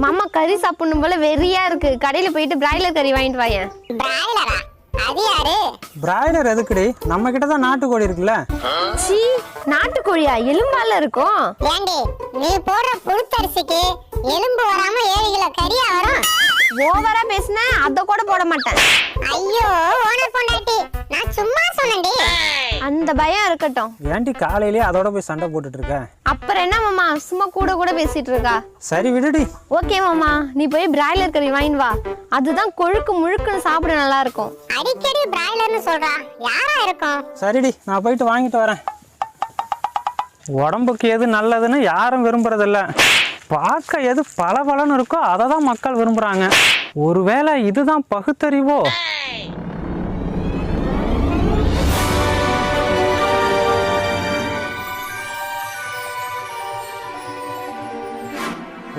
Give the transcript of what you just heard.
மாமா கறி சாப்பிடணும் போல வெறியா இருக்கு. கடையில போயிட்டு பிராய்லர் கறி வாங்கிட்டு வாயேன். பிராய்லரா? அது யாரு? பிராய்லர் எதுக்குடி? நம்ம கிட்ட தான் நாட்டுக்கோழி இருக்குல்ல. சீ, நாட்டுக்கோழியா? எலும்பால இருக்கும். ஏண்டி நீ போடுற புழுத்தரிசிக்கு எலும்பு வராம 7 கிலோ கறியா வரும்? ஓவரா பேசினா அத கூட போட மாட்டேன். ஐயோ ஓனர் பொண்டாட்டி, நான் சும்மா சொன்னேன்டி. அந்த பயம் இருக்கட்டும். ஏன்டி காலையிலேயே அதோட போய் சண்டை போட்டுட்டு இருக்க? அப்புறம் என்ன மாமா சும்மா கூட கூட பேசிட்டு இருக்கா? சரி விடுடி. ஓகே மாமா, நீ போய் பிராய்லர் கறி வாங்கிட்டு வா. அதுதான் கொழுக்கு முழுக்குன்னு சாப்பிட நல்லா இருக்கும். அடிக்கடி பிராய்லர்னு சொல்றா, யாரா இருக்கும்? சரிடி, நான் போயிட்டு வாங்கிட்டு வரேன். உடம்புக்கு எது நல்லதுன்னு யாரும் விரும்புறதில்ல. பார்க்க எது பளபளன்னு இருக்கோ அதை தான் மக்கள் விரும்புறாங்க. ஒருவேளை இதுதான் பகுத்தறிவோ?